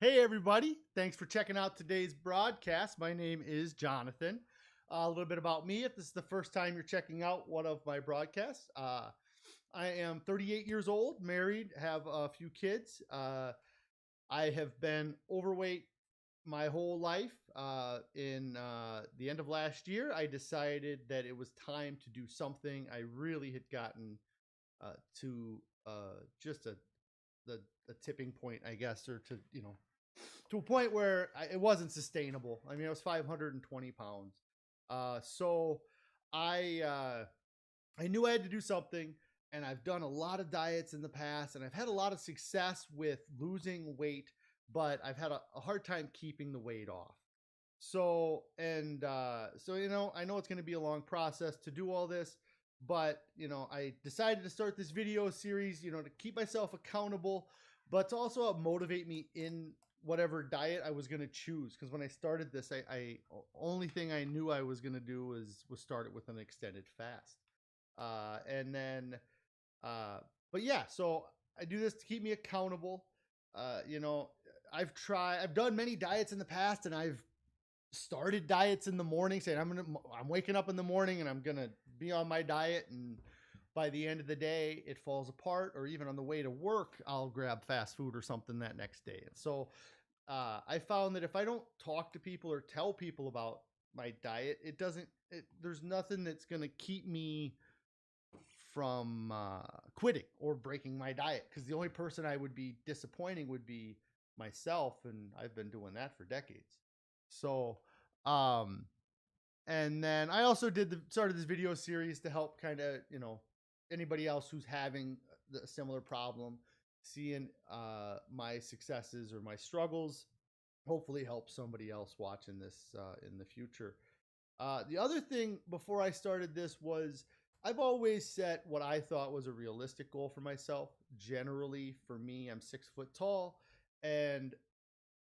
Hey, everybody. Thanks for checking out today's broadcast. My name is Jonathan. A little bit about me, if this is the first time you're checking out one of my broadcasts. I am 38 years old, married, have a few kids. I have been overweight my whole life. In the end of last year, I decided that it was time to do something. I really had gotten to just a tipping point, I guess, or to a point where it wasn't sustainable. I mean, I was 520 pounds. So I knew I had to do something, and I've done a lot of diets in the past, and I've had a lot of success with losing weight, but I've had a hard time keeping the weight off. So I know it's going to be a long process to do all this, but I decided to start this video series, to keep myself accountable, but to also help motivate me in whatever diet I was going to choose. Because when I started this, I only thing I knew I was going to do was start it with an extended fast. And then, but yeah, so I do this to keep me accountable. You know, I've done many diets in the past, and I've started diets in the morning saying I'm waking up in the morning and I'm going to be on my diet. And by the end of the day, it falls apart, or even on the way to work, I'll grab fast food or something that next day. And so, I found that if I don't talk to people or tell people about my diet, there's nothing that's going to keep me from quitting or breaking my diet, because the only person I would be disappointing would be myself, and I've been doing that for decades. So, um, and then I also started this video series to help kind of anybody else who's having a similar problem, seeing my successes or my struggles, hopefully help somebody else watching this in the future. The other thing before I started this was I've always set what I thought was a realistic goal for myself. Generally, for me, I'm 6 foot tall, and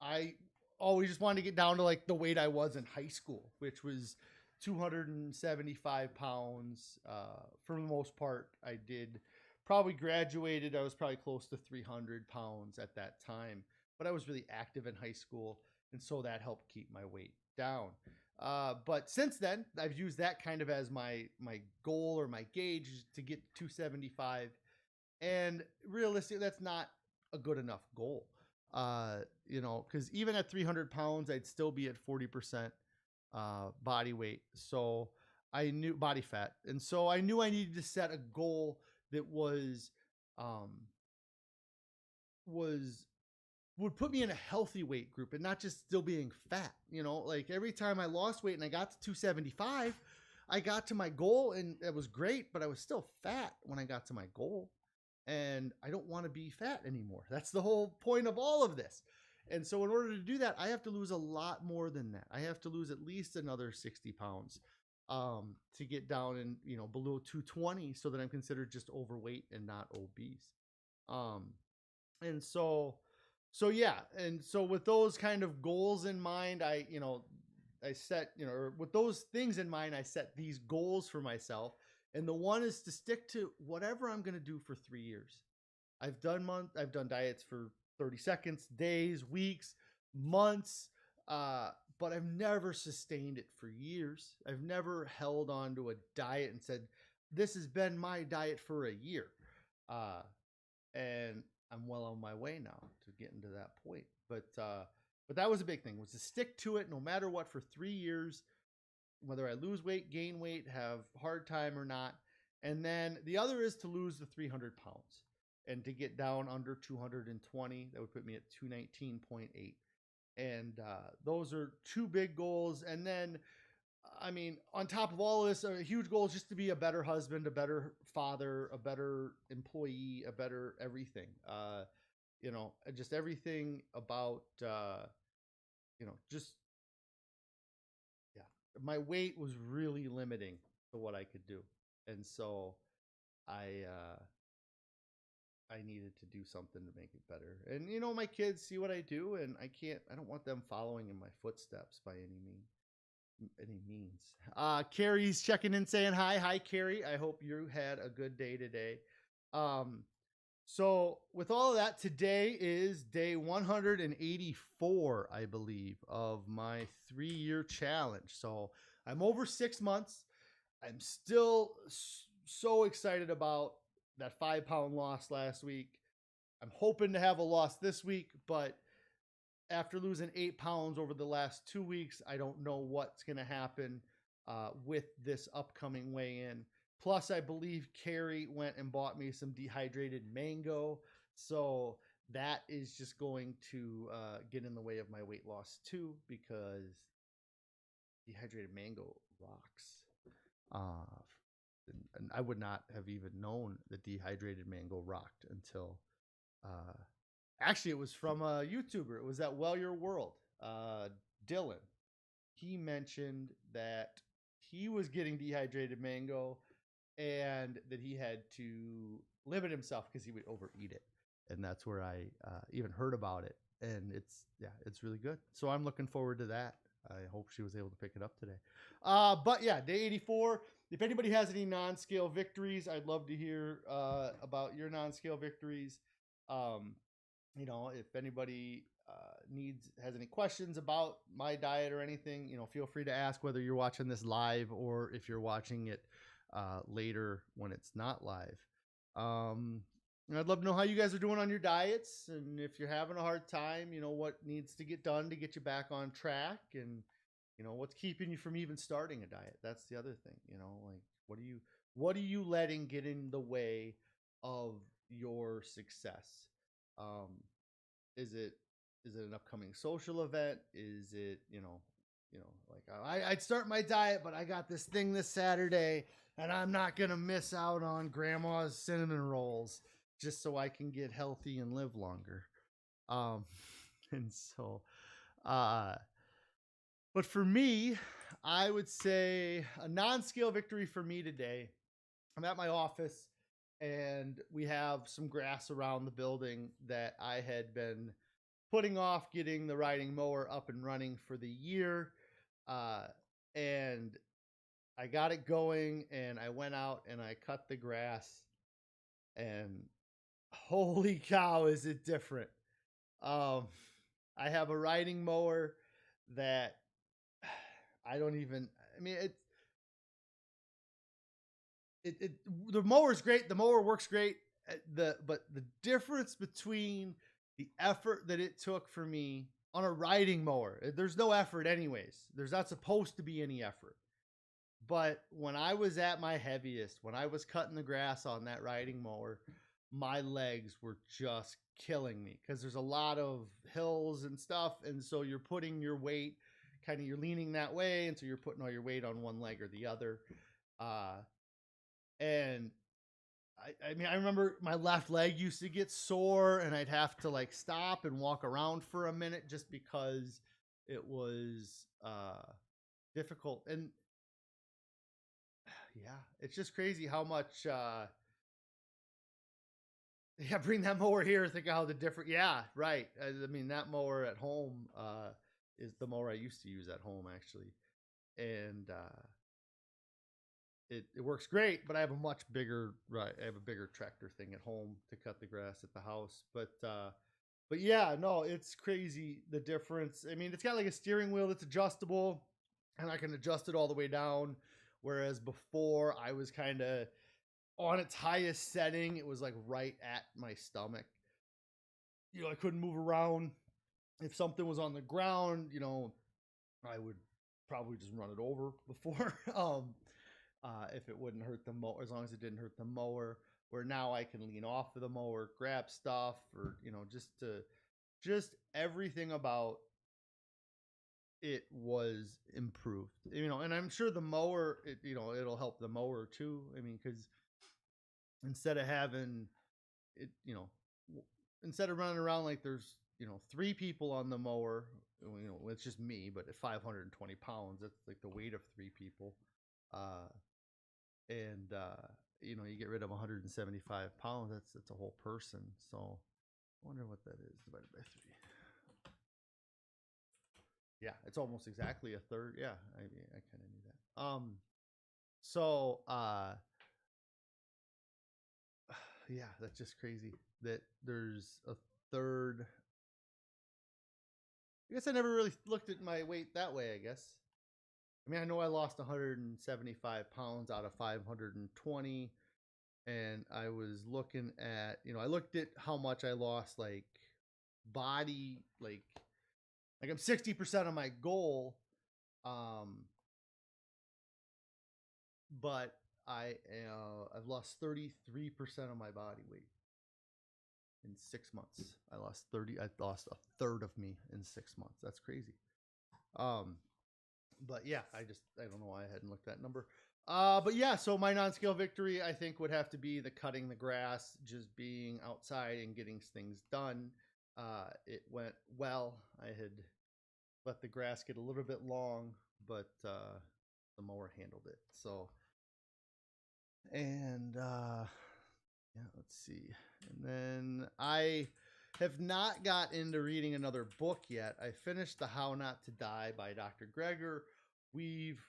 I always just wanted to get down to like the weight I was in high school, which was 275 pounds. For the most part, I did probably graduated. I was probably close to 300 pounds at that time, but I was really active in high school, and so that helped keep my weight down. But since then, I've used that kind of as my goal or my gauge to get to 275, and realistically, that's not a good enough goal. Because even at 300 pounds, I'd still be at 40% body weight. So I knew body fat. And so I knew I needed to set a goal that um, was, would put me in a healthy weight group and not just still being fat. Like every time I lost weight and I got to 275, I got to my goal, and it was great, but I was still fat when I got to my goal. And I don't want to be fat anymore. That's the whole point of all of this. And so in order to do that, I have to lose a lot more than that. I have to lose at least another 60 pounds to get down and below 220, so that I'm considered just overweight and not obese. Um, and so yeah, and so with those kind of goals in mind, I set, or with those things in mind, I set these goals for myself. And the one is to stick to whatever I'm going to do for 3 years. I've done diets for 30 seconds, days, weeks, months, but I've never sustained it for years. I've never held on to a diet and said, this has been my diet for a year. And I'm well on my way now to getting to that point. But that was a big thing, was to stick to it no matter what for 3 years, whether I lose weight, gain weight, have hard time or not. And then the other is to lose the 300 pounds and to get down under 220. That would put me at 219.8. And those are two big goals. And then, I mean, on top of all of this, a huge goal is just to be a better husband, a better father, a better employee, a better everything. Just everything about, just, yeah, my weight was really limiting to what I could do. And so I, I needed to do something to make it better. And, my kids see what I do, and I don't want them following in my footsteps by any means. Carrie's checking in saying hi. Hi, Carrie. I hope you had a good day today. Um, So, with all of that, today is day 184, I believe, of my 3 year challenge. So, I'm over 6 months. I'm still so excited about that 5 pound loss last week. I'm hoping to have a loss this week, but after losing 8 pounds over the last 2 weeks, I don't know what's going to happen with this upcoming weigh in. Plus, I believe Carrie went and bought me some dehydrated mango. So that is just going to get in the way of my weight loss too, because dehydrated mango rocks. Uh, and I would not have even known that dehydrated mango rocked until uh, actually, it was from a YouTuber. It was at Well Your World. Dylan. He mentioned that he was getting dehydrated mango and that he had to limit himself because he would overeat it. And that's where I even heard about it. And it's really good. So I'm looking forward to that. I hope she was able to pick it up today. But yeah, day 84. If anybody has any non-scale victories, I'd love to hear about your non-scale victories. Um, if anybody has any questions about my diet or anything, feel free to ask, whether you're watching this live or if you're watching it later when it's not live. I'd love to know how you guys are doing on your diets, and if you're having a hard time, what needs to get done to get you back on track, and what's keeping you from even starting a diet. That's the other thing. Like, what are you letting get in the way of your success? um, is it an upcoming social event? Is it, like, I'd start my diet, but I got this thing this Saturday and I'm not going to miss out on grandma's cinnamon rolls just so I can get healthy and live longer. Um, and so, uh, but for me, I would say a non-scale victory for me today. I'm at my office and we have some grass around the building that I had been putting off getting the riding mower up and running for the year. Uh, and I got it going and I went out and I cut the grass, and holy cow, is it different. Um, I have a riding mower that I don't even, I mean, it the mower's great. The mower works great. But the difference between the effort that it took for me on a riding mower, there's no effort anyways. There's not supposed to be any effort. But when I was at my heaviest, when I was cutting the grass on that riding mower, my legs were just killing me because there's a lot of hills and stuff, and so you're putting your weight, kind of, you're leaning that way, and so you're putting all your weight on one leg or the other. Uh, and I mean, I remember my left leg used to get sore, and I'd have to like stop and walk around for a minute just because it was difficult. And yeah, it's just crazy how much. Yeah, bring that mower here. Think of how the different. Yeah, right. I mean, that mower at home is the mower I used to use at home, actually, and it works great, but I have a much bigger, right, I have a bigger tractor thing at home to cut the grass at the house. But yeah, no, it's crazy the difference. I mean, it's got like a steering wheel that's adjustable, and I can adjust it all the way down. Whereas before, I was kind of on its highest setting. It was like right at my stomach. I couldn't move around. If something was on the ground, I would probably just run it over before. If it wouldn't hurt the mower, as long as it didn't hurt the mower. Where now I can lean off of the mower, grab stuff, or just everything about it was improved. And I'm sure the mower, it'll help the mower too. I mean, because instead of having it, instead of running around like there's three people on the mower, it's just me, but at 520 pounds, that's like the weight of three people. Uh, and you get rid of 175 pounds. That's a whole person. So I wonder what that is divided by three. Yeah, it's almost exactly a third. Yeah, I kind of knew that. So yeah, that's just crazy that there's a third. I guess I never really looked at my weight that way, I guess. I mean, I know I lost 175 pounds out of 520, and I was looking at, I looked at how much I lost, like body, like I'm 60% of my goal, um, but I've lost 33% of my body weight in 6 months. I lost a third of me in 6 months. That's crazy. Um, but yeah, I don't know why I hadn't looked at that number. But yeah, so my non-scale victory, I think, would have to be the cutting the grass, just being outside and getting things done. It went well. I had let the grass get a little bit long, but the mower handled it. So, and yeah, let's see. And then I have not got into reading another book yet. I finished the How Not to Die by Dr. Greger. We've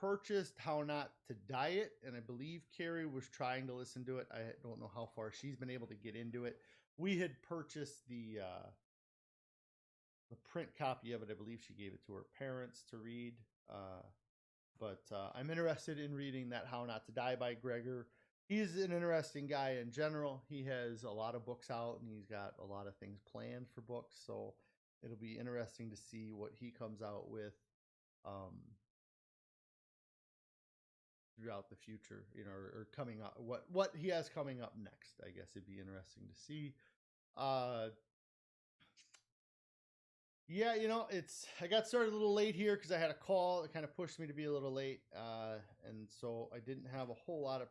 purchased How Not to Diet, and I believe Carrie was trying to listen to it. I don't know how far she's been able to get into it. We had purchased the print copy of it. I believe she gave it to her parents to read. But I'm interested in reading that How Not to Die by Greger. He's an interesting guy in general. He has a lot of books out, and he's got a lot of things planned for books. So it'll be interesting to see what he comes out with throughout the future, or coming up, what he has coming up next. I guess it'd be interesting to see. Yeah, I got started a little late here because I had a call. It kind of pushed me to be a little late, and so I didn't have a whole lot of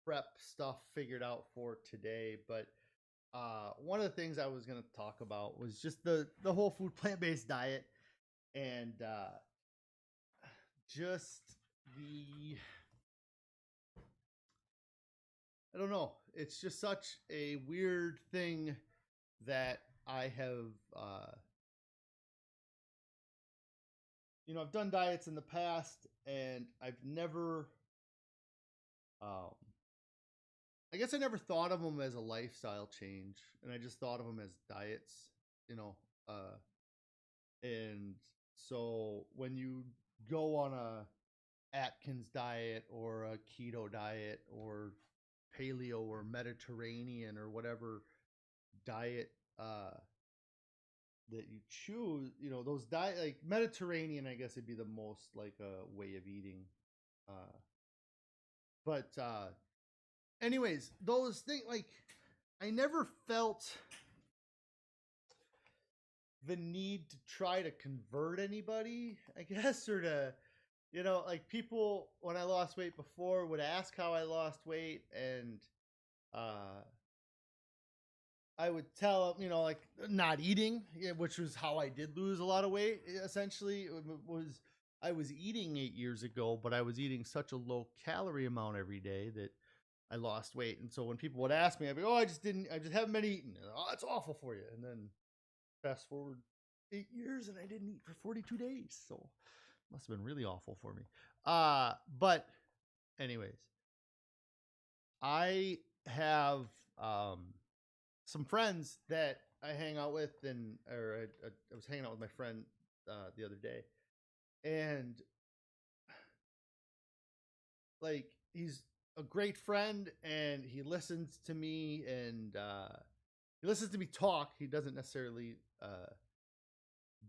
prep stuff figured out for today. But one of the things I was going to talk about was just the whole food plant-based diet, and just the I don't know. It's just such a weird thing that I have. I've done diets in the past, and I've never. I guess I never thought of them as a lifestyle change, and I just thought of them as diets. You know, and so when you go on a Atkins diet or a keto diet or paleo or Mediterranean or whatever diet that you choose, those diet like Mediterranean, I guess it'd be the most like a way of eating. But anyways, those things, like, I never felt the need to try to convert anybody, I guess, or to, like, people when I lost weight before would ask how I lost weight, and I would tell them, like, not eating, which was how I did lose a lot of weight. Essentially, I was eating 8 years ago, but I was eating such a low calorie amount every day that I lost weight. And so when people would ask me, I'd be, oh, I just haven't been eating. And, oh, it's awful for you. And then fast forward 8 years, and I didn't eat for 42 days. So it must have been really awful for me. But anyways, I have some friends that I hang out with, I was hanging out with my friend the other day, and like, he's a great friend, and he listens to me, and he listens to me talk. He doesn't necessarily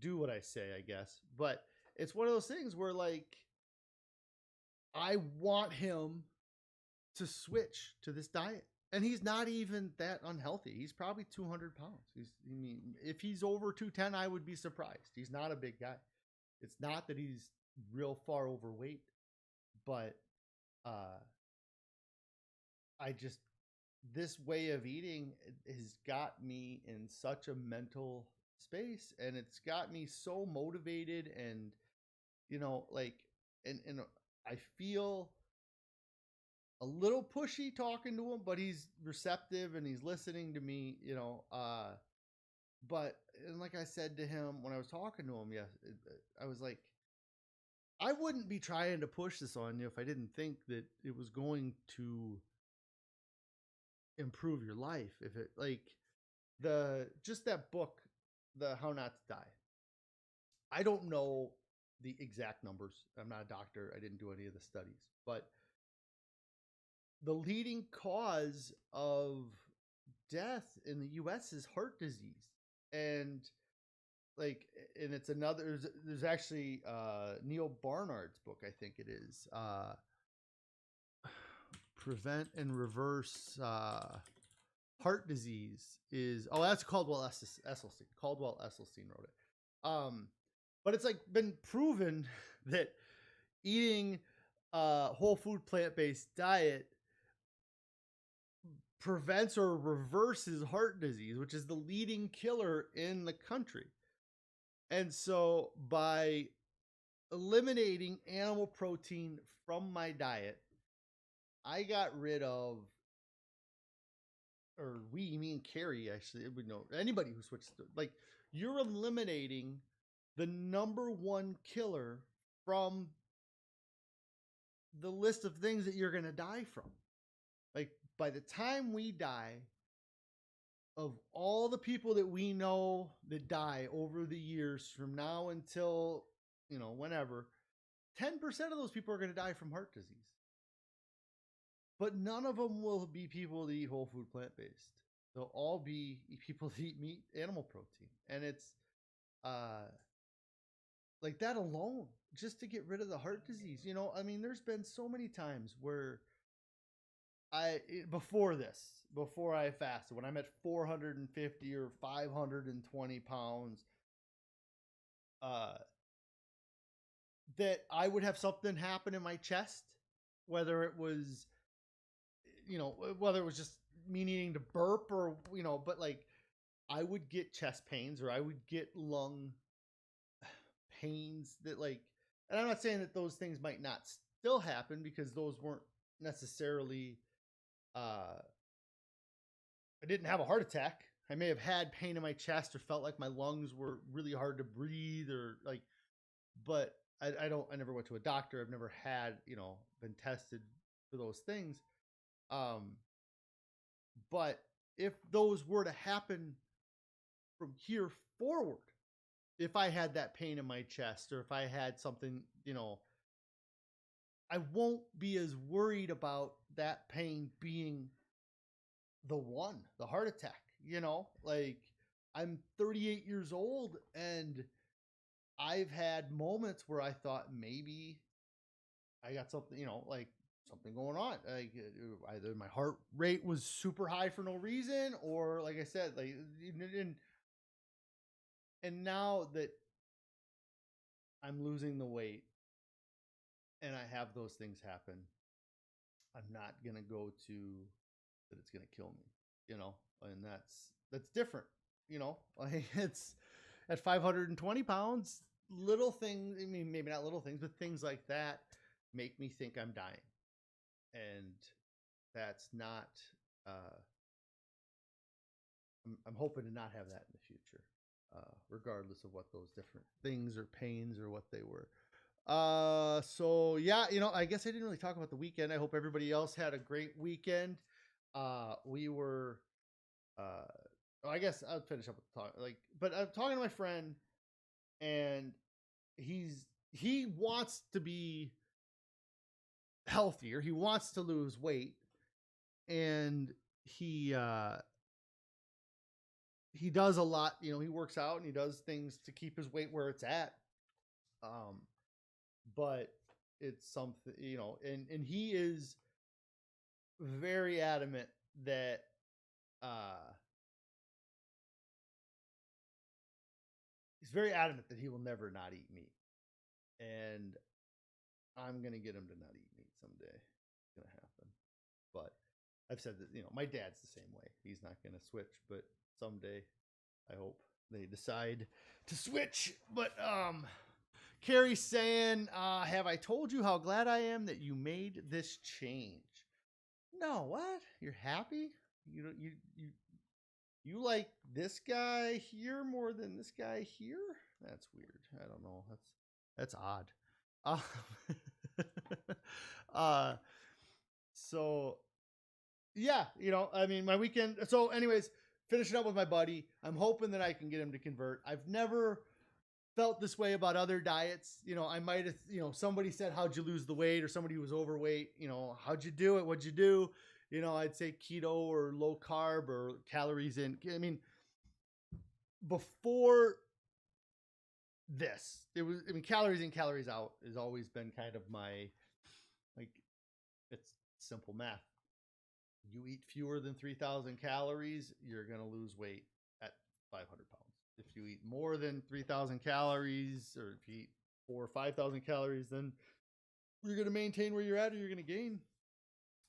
do what I say, I guess, but it's one of those things where, like, I want him to switch to this diet. And he's not even that unhealthy. He's probably 200 pounds. If he's over 210, I would be surprised. He's not a big guy. It's not that he's real far overweight, but this way of eating has got me in such a mental space, and it's got me so motivated, and, like, and I feel a little pushy talking to him, but he's receptive and he's listening to me, but, and like I said to him when I was talking to him, I was like, I wouldn't be trying to push this on you if I didn't think that it was going to improve your life. If it like the just that book, the How Not to Die. I don't know the exact numbers. I'm not a doctor. I didn't do any of the studies, but the leading cause of death in the US is heart disease. And like, and it's another, there's actually Neil Barnard's book, I think it is, Prevent and Reverse Heart Disease is, oh, that's Caldwell Esselstyn. Caldwell Esselstyn wrote it. But it's like been proven that eating a whole food plant-based diet prevents or reverses heart disease, which is the leading killer in the country. And so by eliminating animal protein from my diet, I got rid of, or we, me and Carrie actually, we know anybody who switches to, like, you're eliminating the number one killer from the list of things that you're going to die from. Like, by the time we die, of all the people that we know that die over the years from now until, whenever, 10% of those people are going to die from heart disease. But none of them will be people that eat whole food plant-based. They'll all be people that eat meat, animal protein. And it's like that alone, just to get rid of the heart disease. There's been so many times where before I fasted, when I'm at 450 or 520 pounds, that I would have something happen in my chest, whether it was, whether it was just me needing to burp or, but like I would get chest pains or I would get lung pains that like, and I'm not saying that those things might not still happen because those weren't necessarily, I didn't have a heart attack. I may have had pain in my chest or felt like my lungs were really hard to breathe or like, but I never went to a doctor. I've never had, been tested for those things. But if those were to happen from here forward, if I had that pain in my chest or if I had something, I won't be as worried about that pain being the heart attack, like I'm 38 years old and I've had moments where I thought maybe I got something, like something going on. Like either my heart rate was super high for no reason, or like I said, like, and now that I'm losing the weight and I have those things happen, I'm not gonna go to that it's gonna kill me, and that's different, like it's at 520 pounds, little things, maybe not little things, but things like that make me think I'm dying. And that's not, I'm hoping to not have that in the future, regardless of what those different things or pains or what they were. So yeah, I guess I didn't really talk about the weekend. I hope everybody else had a great weekend. We were, I guess I'll finish up with the talk. But I'm talking to my friend, and he wants to be healthier. He wants to lose weight, and he does a lot. He works out and he does things to keep his weight where it's at. But it's something, and he is very adamant that he will never not eat meat. And I'm going to get him to not eat meat someday. It's going to happen. But I've said that, my dad's the same way. He's not going to switch, but someday I hope they decide to switch. But Carrie's saying, have I told you how glad I am that you made this change? No, what? You're happy? You like this guy here more than this guy here? That's weird. I don't know. That's odd. So yeah, I mean, my weekend. So, anyways, finishing up with my buddy. I'm hoping that I can get him to convert. I've never felt this way about other diets. I might have, somebody said, "How'd you lose the weight?" or somebody who was overweight. How'd you do it? What'd you do? I'd say keto or low carb or calories in. I mean, before this, it was, I mean, calories in, calories out has always been kind of my, like, it's simple math. You eat fewer than 3,000 calories, you're going to lose weight at 500 pounds. If you eat more than 3,000 calories, or if you eat 4,000 or 5,000 calories, then you're going to maintain where you're at, or you're going to gain.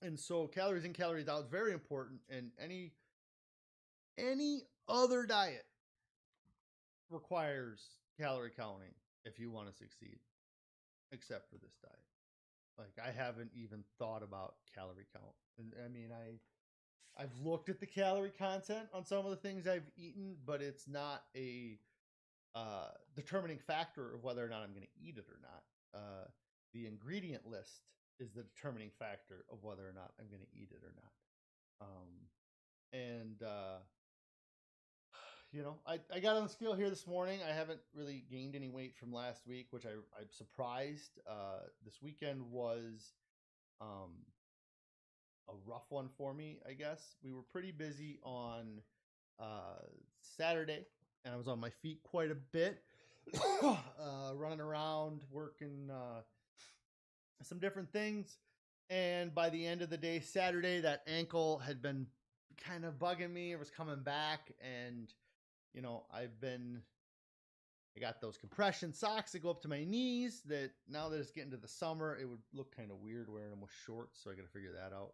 And so calories in, calories out is very important. And any other diet requires calorie counting if you want to succeed, except for this diet. Like, I haven't even thought about calorie count. And I mean, I've looked at the calorie content on some of the things I've eaten, but it's not a determining factor of whether or not I'm going to eat it or not. The ingredient list is the determining factor of whether or not I'm going to eat it or not. And I got on the scale here this morning. I haven't really gained any weight from last week, which I'm surprised. This weekend was a rough one for me, I guess. We were pretty busy on Saturday, and I was on my feet quite a bit, running around, working some different things. And by the end of the day, Saturday, that ankle had been kind of bugging me. It was coming back, and I got those compression socks that go up to my knees that now that it's getting to the summer, it would look kind of weird wearing them with shorts. So I got to figure that out.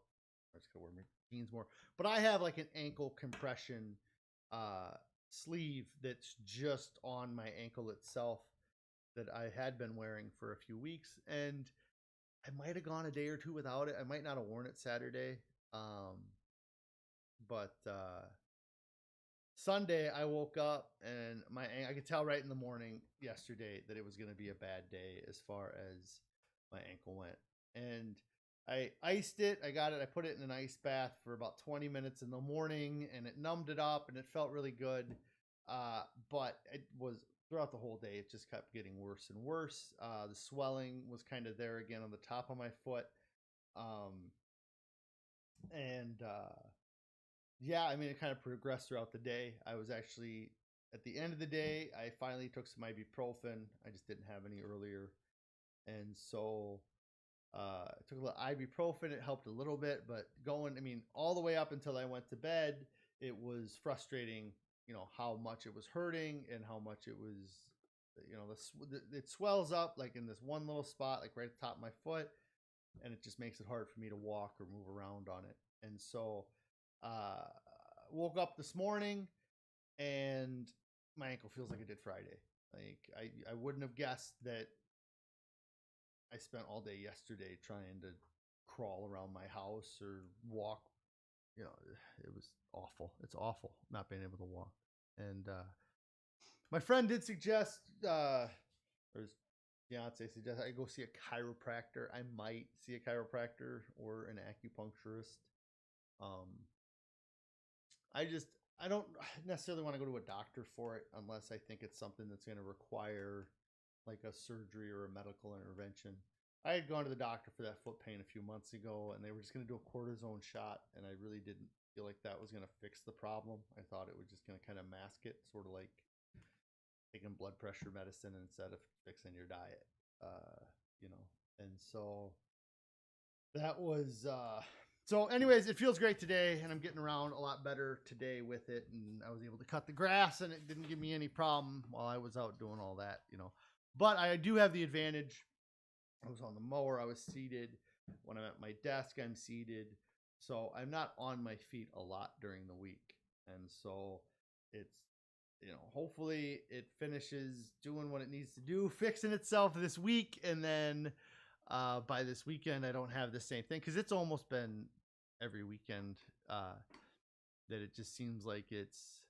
I just got to wear my jeans more. But I have like an ankle compression sleeve that's just on my ankle itself that I had been wearing for a few weeks. And I might have gone a day or two without it. I might not have worn it Saturday. But Sunday, I woke up and I could tell right in the morning yesterday that it was going to be a bad day as far as my ankle went. And I iced it. I got it. I put it in an ice bath for about 20 minutes in the morning, and it numbed it up, and it felt really good. But it was throughout the whole day. It just kept getting worse and worse. The swelling was kind of there again on the top of my foot. And yeah, I mean, it kind of progressed throughout the day. I was actually, at the end of the day, I finally took some ibuprofen. I just didn't have any earlier. And so I took a little ibuprofen. It helped a little bit, but I mean, all the way up until I went to bed, it was frustrating, how much it was hurting and how much it was, it swells up like in this one little spot, like right at the top of my foot. And it just makes it hard for me to walk or move around on it. And so, woke up this morning and my ankle feels like it did Friday. Like, I wouldn't have guessed that I spent all day yesterday trying to crawl around my house or walk. It was awful. It's awful not being able to walk. And my friend did suggest, or his fiance suggested I go see a chiropractor. I might see a chiropractor or an acupuncturist. I don't necessarily want to go to a doctor for it unless I think it's something that's going to require like a surgery or a medical intervention. I had gone to the doctor for that foot pain a few months ago, and they were just going to do a cortisone shot, and I really didn't feel like that was going to fix the problem. I thought it was just going to kind of mask it, sort of like taking blood pressure medicine instead of fixing your diet, you know. And so that was so anyways, it feels great today, and I'm getting around a lot better today with it, and I was able to cut the grass, and it didn't give me any problem while I was out doing all that, but I do have the advantage. I was on the mower, I was seated. When I'm at my desk, I'm seated, so I'm not on my feet a lot during the week. And so it's, hopefully it finishes doing what it needs to do, fixing itself this week, and then by this weekend I don't have the same thing, because it's almost been every weekend that it just seems like it's,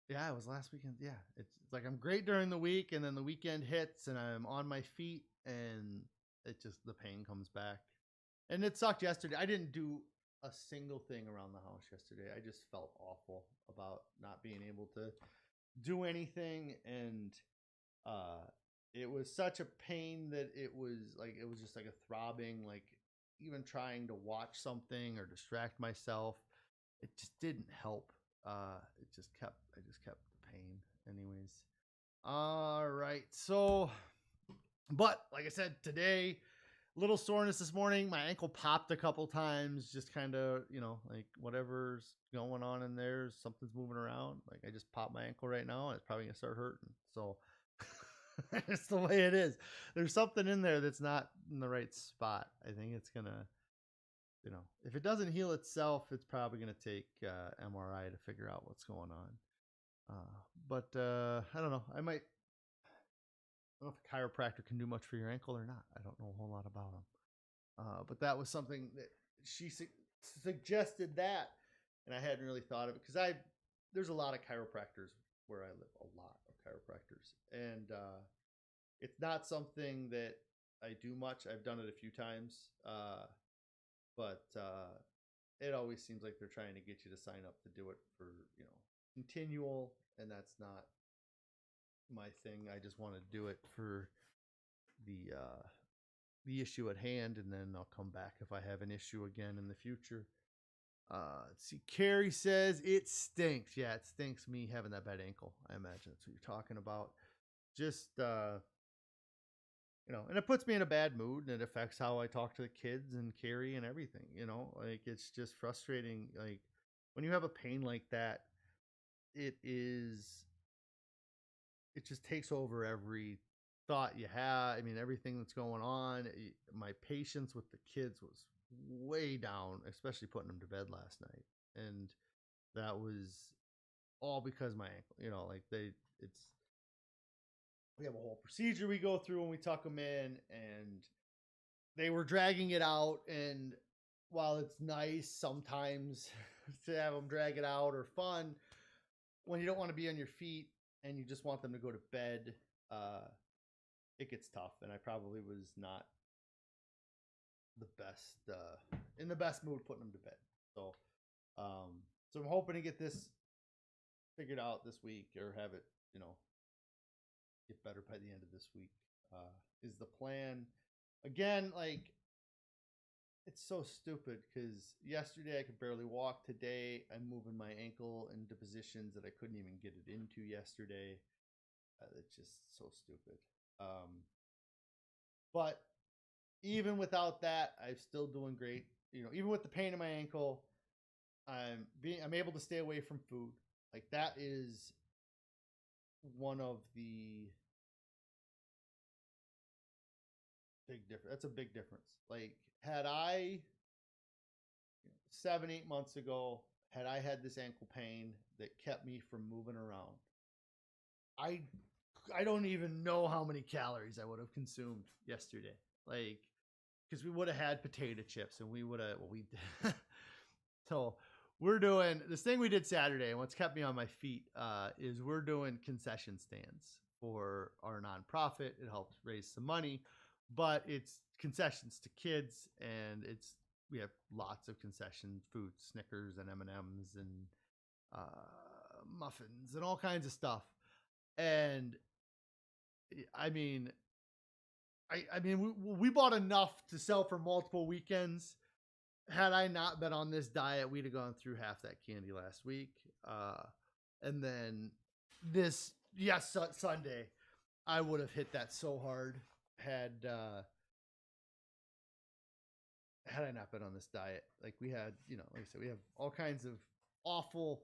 yeah, it was last weekend. Yeah, it's like I'm great during the week, and then the weekend hits and I'm on my feet, and the pain comes back. And it sucked yesterday. I didn't do a single thing around the house yesterday. I just felt awful about not being able to do anything, and uh it was such a pain that it was just like a throbbing, like even trying to watch something or distract myself, it just didn't help. It just kept I just kept the pain anyways. All right. So, but like I said, today, little soreness this morning. My ankle popped a couple times, just kind of, like whatever's going on in there, something's moving around. Like I just popped my ankle right now, and it's probably gonna start hurting. So it's the way it is. There's something in there that's not in the right spot. I think it's gonna, if it doesn't heal itself, it's probably gonna take MRI to figure out what's going on. But I don't know. I don't know if a chiropractor can do much for your ankle or not. I don't know a whole lot about them. But that was something that she suggested that, and I hadn't really thought of it because there's a lot of chiropractors where I live, a lot of chiropractors, and it's not something that I do much. I've done it a few times, but it always seems like they're trying to get you to sign up to do it for continual, and that's not my thing. I just want to do it for the issue at hand, and then I'll come back if I have an issue again in the future. Let's see. Carrie says it stinks. Yeah, it stinks me having that bad ankle. I imagine that's what you're talking about. Just and it puts me in a bad mood, and it affects how I talk to the kids and Carrie and everything. Like it's just frustrating. Like when you have a pain like that, it is it just takes over every thought you have. I mean, everything that's going on. My patience with the kids was way down, especially putting them to bed last night, and that was all because my ankle. Like we have a whole procedure we go through when we tuck them in, and they were dragging it out. And while it's nice sometimes to have them drag it out or fun, when you don't want to be on your feet and you just want them to go to bed, it gets tough. And I probably was not the best in the best mood putting them to bed. So I'm hoping to get this figured out this week, or have it, get better by the end of this week. Is the plan. Again, like it's so stupid because yesterday I could barely walk. Today I'm moving my ankle into positions that I couldn't even get it into yesterday. It's just so stupid. But even without that, I'm still doing great. Even with the pain in my ankle, I'm able to stay away from food. Like that is one of the big difference. That's a big difference. Like had I 7-8 months ago, had I had this ankle pain that kept me from moving around, I I don't even know how many calories I would have consumed yesterday. Like because we would have had potato chips, and we would have so we're doing this thing we did Saturday, and what's kept me on my feet is we're doing concession stands for our nonprofit. It helps raise some money, but it's concessions to kids, and we have lots of concession food, Snickers and M&Ms and muffins and all kinds of stuff. And I mean, we bought enough to sell for multiple weekends. Had I not been on this diet, we'd have gone through half that candy last week. And then Sunday, I would have hit that so hard had I not been on this diet. Like we had, like I said, we have all kinds of awful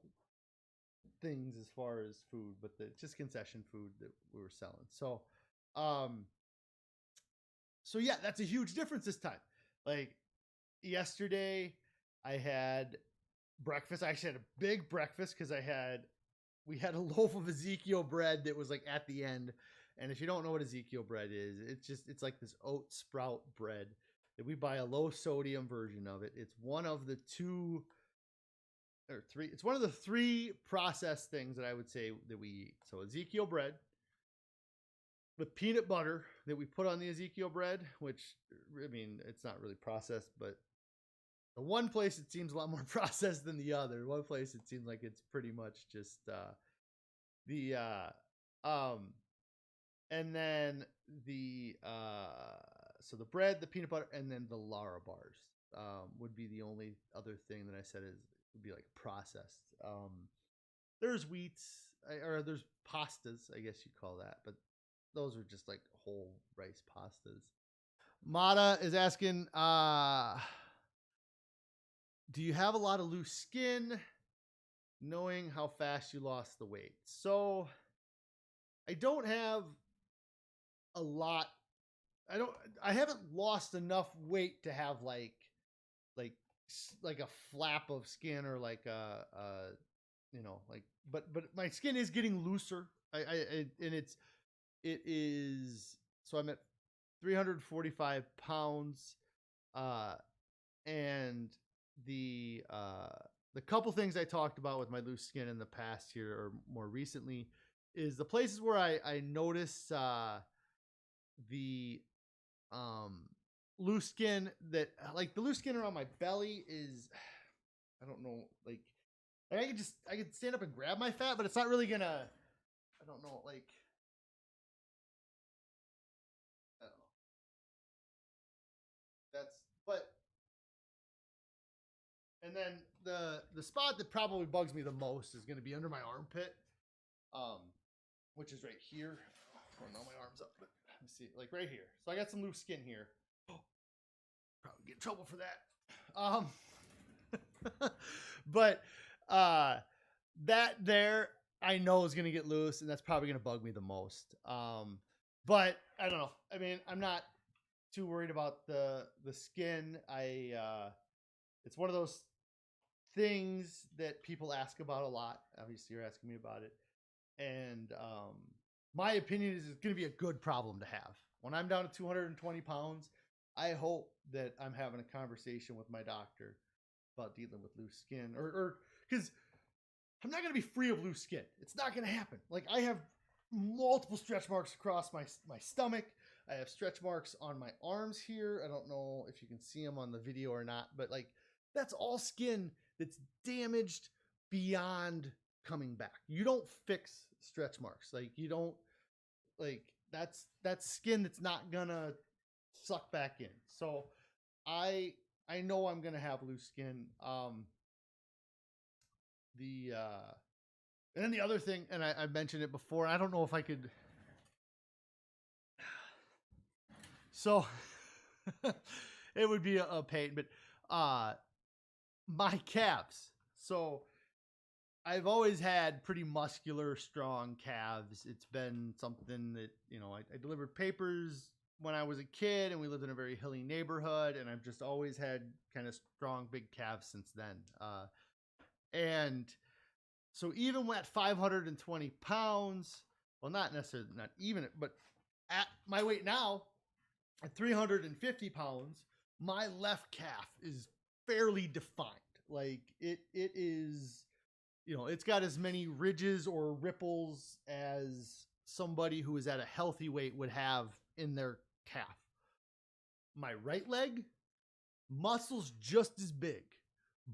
things as far as food, but just concession food that we were selling. So yeah, that's a huge difference this time. Like yesterday, I had breakfast. I actually had a big breakfast because we had a loaf of Ezekiel bread that was like at the end. And if you don't know what Ezekiel bread is, it's like this oat sprout bread that we buy a low sodium version of it. It's one of the two or three. It's one of the three processed things that I would say that we eat. So Ezekiel bread with peanut butter that we put on the Ezekiel bread, which I mean, it's not really processed, but The one place it seems a lot more processed than the other. One place it seems like it's pretty much just the and then the so the bread, the peanut butter, and then the Lara bars would be the only other thing that I said is would be like processed. There's wheats or there's pastas, I guess you'd call that, but those are just like whole rice pastas. Mata is asking, do you have a lot of loose skin? Knowing how fast you lost the weight. So I don't have a lot. I haven't lost enough weight to have like a flap of skin or like but my skin is getting looser. And it is, so I'm at 345 pounds. And the couple things I talked about with my loose skin in the past here or more recently is the places where I notice the loose skin, that like the loose skin around my belly is, I don't know, like I could stand up and grab my fat, but it's not really gonna, I don't know, like I don't know. That's but and then the spot that probably bugs me the most is going to be under my armpit, which is right here. Oh, now my arm's up, but let me see, like right here. So I got some loose skin here. Oh, probably get in trouble for that. But that there I know is going to get loose, and that's probably going to bug me the most. But I don't know. I mean, I'm not too worried about the skin. It's one of those things that people ask about a lot. Obviously, you're asking me about it, and my opinion is it's going to be a good problem to have. When I'm down to 220 pounds, I hope that I'm having a conversation with my doctor about dealing with loose skin, or because I'm not going to be free of loose skin. It's not going to happen. Like I have multiple stretch marks across my stomach. I have stretch marks on my arms here. I don't know if you can see them on the video or not, but like that's all skin that's damaged beyond coming back. You don't fix stretch marks. Like you don't, like that's skin that's not gonna suck back in. So I know I'm gonna have loose skin. And then the other thing, and I mentioned it before, I don't know if I could. So it would be a pain, but my calves. So I've always had pretty muscular, strong calves. It's been something that, I delivered papers when I was a kid, and we lived in a very hilly neighborhood, and I've just always had kind of strong, big calves since then. And so even at 520 pounds, well, not necessarily, not even, but at my weight now, at 350 pounds, my left calf is fairly defined. Like it is, it's got as many ridges or ripples as somebody who is at a healthy weight would have in their calf. My right leg, muscles just as big,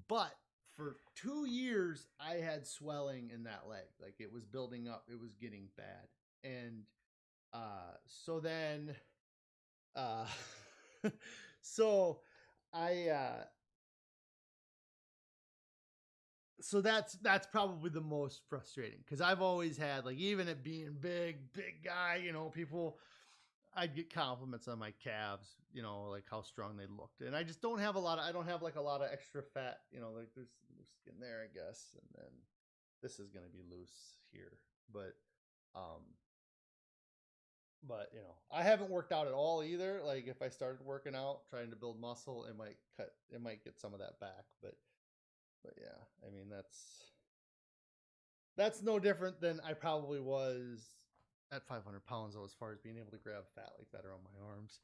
but for 2 years I had swelling in that leg. Like it was building up, it was getting bad. And so then so I so that's probably the most frustrating, because I've always had, like, even at being big guy, people, I'd get compliments on my calves, like how strong they looked, and I just don't have I don't have like a lot of extra fat, like there's skin there, I guess, and then this is gonna be loose here, but I haven't worked out at all either. Like if I started working out, trying to build muscle, it might get some of that back, but yeah, I mean that's no different than I probably was at 500 pounds, though, as far as being able to grab fat like that around my arms.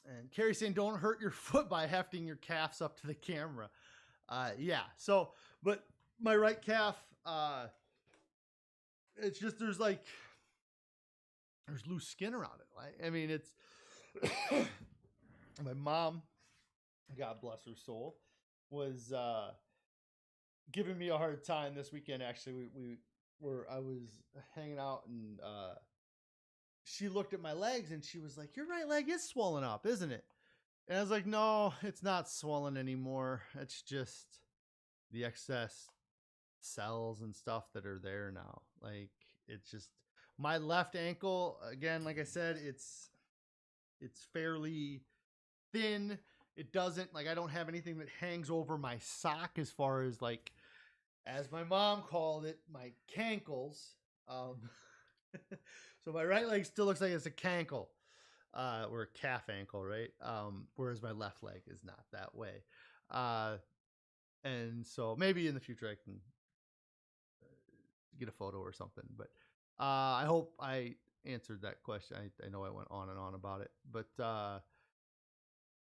And Carrie saying, don't hurt your foot by hefting your calves up to the camera. Yeah. So, but my right calf, it's just, there's loose skin around it. I mean, it's my mom God bless her soul, was giving me a hard time this weekend. Actually, I was hanging out, and she looked at my legs and she was like, "Your right leg is swollen up, isn't it?" And I was like, "No, it's not swollen anymore. It's just the excess cells and stuff that are there now. Like, it's just my left ankle again. Like I said, it's fairly thin. It doesn't, like, I don't have anything that hangs over my sock, as far as, like, as my mom called it, my cankles. Um, so my right leg still looks like it's a cankle, or a calf ankle, right? Whereas my left leg is not that way. And so maybe in the future I can get a photo or something. But I hope I answered that question. I know I went on and on about it, but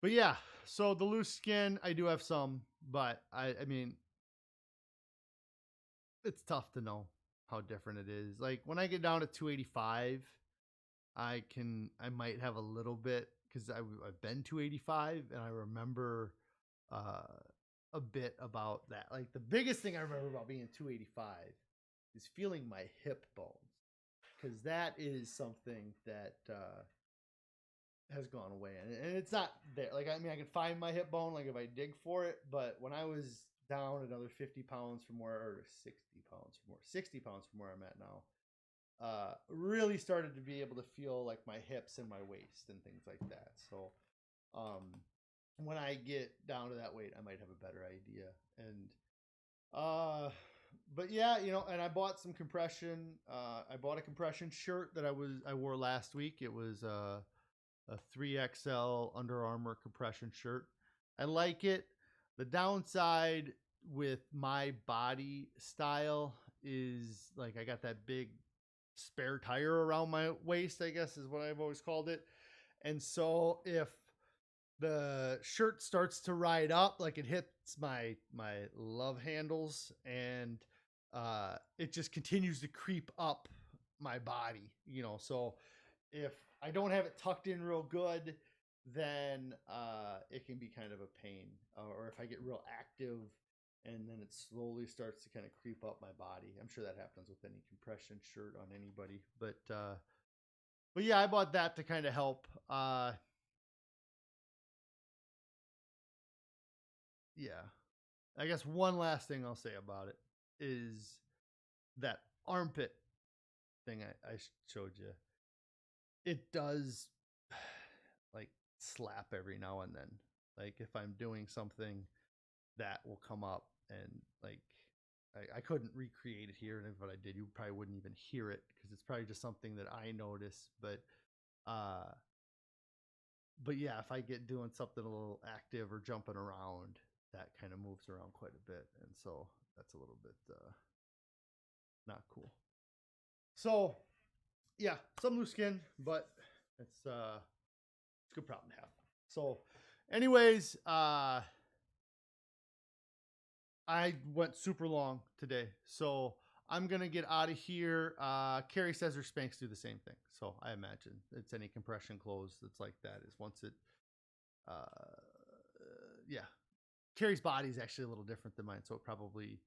yeah. So the loose skin, I do have some, but I mean, it's tough to know how different it is. Like when I get down to 285, I might have a little bit, because I've been 285 and I remember uh, a bit about that. Like the biggest thing I remember about being 285 is feeling my hip bones, because that is something that has gone away, and it's not there. Like, I mean, I can find my hip bone, like if I dig for it, but when I was down another 50 pounds from where, or 60 pounds from where I'm at now, really started to be able to feel like my hips and my waist and things like that. So when I get down to that weight, I might have a better idea. And but yeah, and I bought some compression. I bought a compression shirt that I wore last week. It was a 3XL Under Armour compression shirt. I like it. The downside with my body style is, like, I got that big spare tire around my waist, I guess is what I've always called it. And so if the shirt starts to ride up, like it hits my love handles, and it just continues to creep up my body, so if I don't have it tucked in real good, then it can be kind of a pain. Or if I get real active and then it slowly starts to kind of creep up my body. I'm sure that happens with any compression shirt on anybody. But yeah, I bought that to kind of help. Yeah. I guess one last thing I'll say about it is that armpit thing I showed you. It does, like, slap every now and then. Like if I'm doing something, that will come up, and like I couldn't recreate it here, and if I did, you probably wouldn't even hear it, because it's probably just something that I notice. Uh but yeah, if I get doing something a little active or jumping around, that kind of moves around quite a bit, and so that's a little bit not cool. So yeah, some loose skin, but it's a good problem to have. So anyways, I went super long today, so I'm gonna get out of here. Carrie says her Spanx do the same thing, so I imagine it's any compression clothes that's like that. Is once it, uh, yeah, Carrie's body is actually a little different than mine, so it probably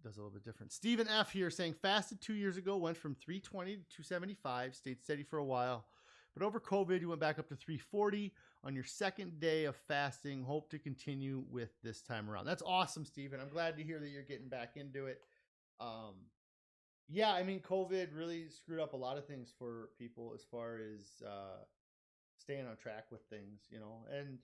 does a little bit different. Stephen F here saying fasted 2 years ago, went from 320 to 275, stayed steady for a while, but over COVID you went back up to 340 on your second day of fasting. Hope to continue with this time around. That's awesome, Stephen. I'm glad to hear that you're getting back into it. Um, yeah, I mean, COVID really screwed up a lot of things for people as far as staying on track with things, and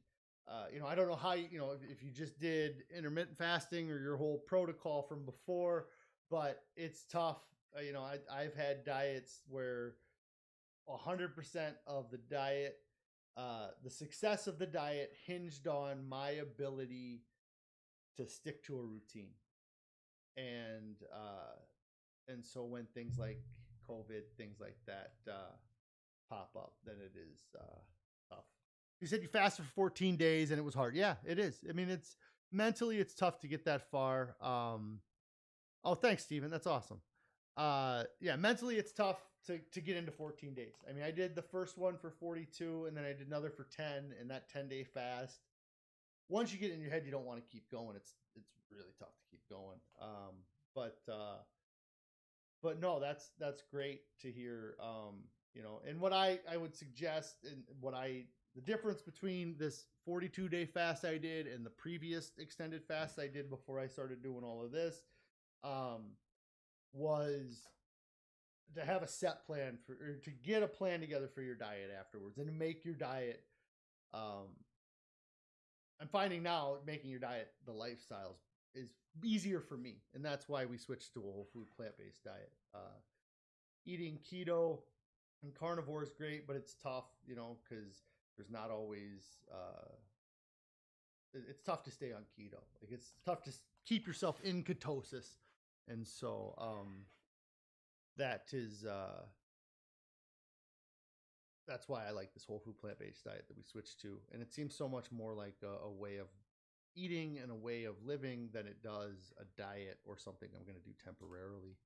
I don't know how if you just did intermittent fasting or your whole protocol from before, but it's tough. I've had diets where 100% of the diet, the success of the diet hinged on my ability to stick to a routine, and so when things like COVID, things like that pop up, then it is tough. You said you fasted for 14 days and it was hard. Yeah, it is. I mean, it's mentally, it's tough to get that far. Oh, thanks, Steven. That's awesome. Yeah, mentally, it's tough to get into 14 days. I mean, I did the first one for 42, and then I did another for 10, and that 10-day fast once you get in your head, you don't want to keep going. It's really tough to keep going. But no, that's great to hear. And what I would suggest, and the difference between this 42-day fast I did and the previous extended fast I did before I started doing all of this, was to have a set plan or to get a plan together for your diet afterwards, and to make your diet. I'm finding now making your diet the lifestyles is easier for me, and that's why we switched to a whole food plant-based diet. Eating keto and carnivore is great, but it's tough, because there's not always. It's tough to stay on keto. Like, it's tough to keep yourself in ketosis, and so that is that's why I like this whole food plant-based diet that we switched to, and it seems so much more like a way of eating and a way of living than it does a diet or something I'm going to do temporarily.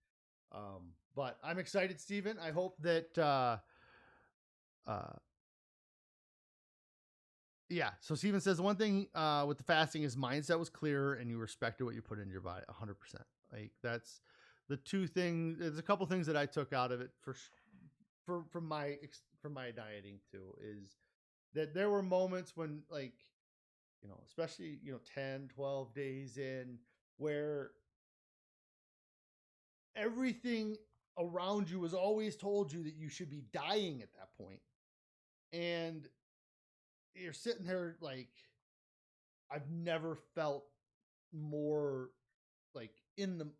But I'm excited, Steven. I hope that yeah. So Steven says the one thing with the fasting is mindset was clearer and you respected what you put into your body 100%. Like, that's the two things. There's a couple things that I took out of it from my dieting too, is that there were moments when, like, especially 10, 12 days in, where everything around you has always told you that you should be dying at that point, and you're sitting there like, I've never felt more like in the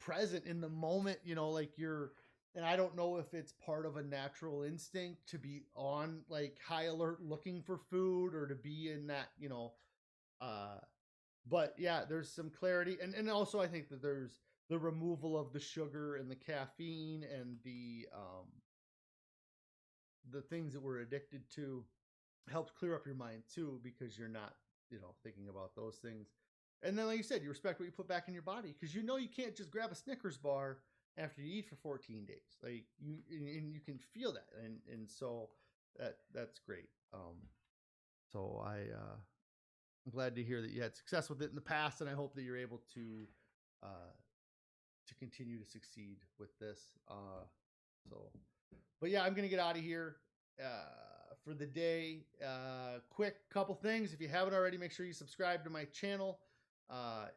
present, in the moment, like and I don't know if it's part of a natural instinct to be on like high alert looking for food, or to be in that, but yeah, there's some clarity. And also I think that there's the removal of the sugar and the caffeine and the things that we're addicted to helps clear up your mind too, because you're not, thinking about those things. And then, like you said, you respect what you put back in your body, because you can't just grab a Snickers bar after you eat for 14 days. Like, you can feel that, and so that's great. So I'm glad to hear that you had success with it in the past, and I hope that you're able to continue to succeed with this. But yeah, I'm gonna get out of here for the day. Quick couple things: if you haven't already, make sure you subscribe to my channel.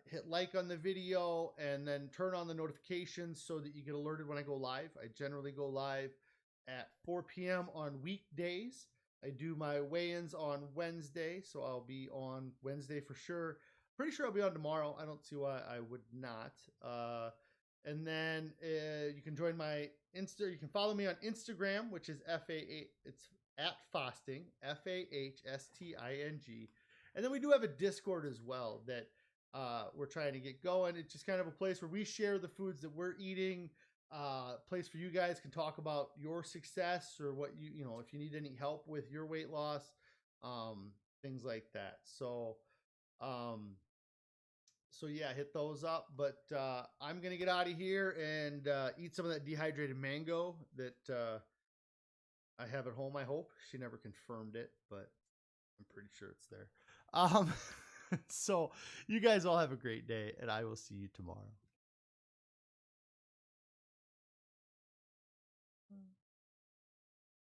Hit like on the video, and then turn on the notifications so that you get alerted when I go live. I generally go live at 4 p.m. on weekdays. I do my weigh-ins on Wednesday, so I'll be on Wednesday for sure. Pretty sure I'll be on tomorrow. I don't see why I would not. And then you can join my You can follow me on Instagram, which is it's at Fasting, FAHSTING. And then we do have a Discord as well that we're trying to get going. It's just kind of a place where we share the foods that we're eating. Place for you guys can talk about your success, or what if you need any help with your weight loss, things like that. So yeah, hit those up. But I'm gonna get out of here and eat some of that dehydrated mango that I have at home. I hope. She never confirmed it, but I'm pretty sure it's there. So you guys all have a great day, and I will see you tomorrow.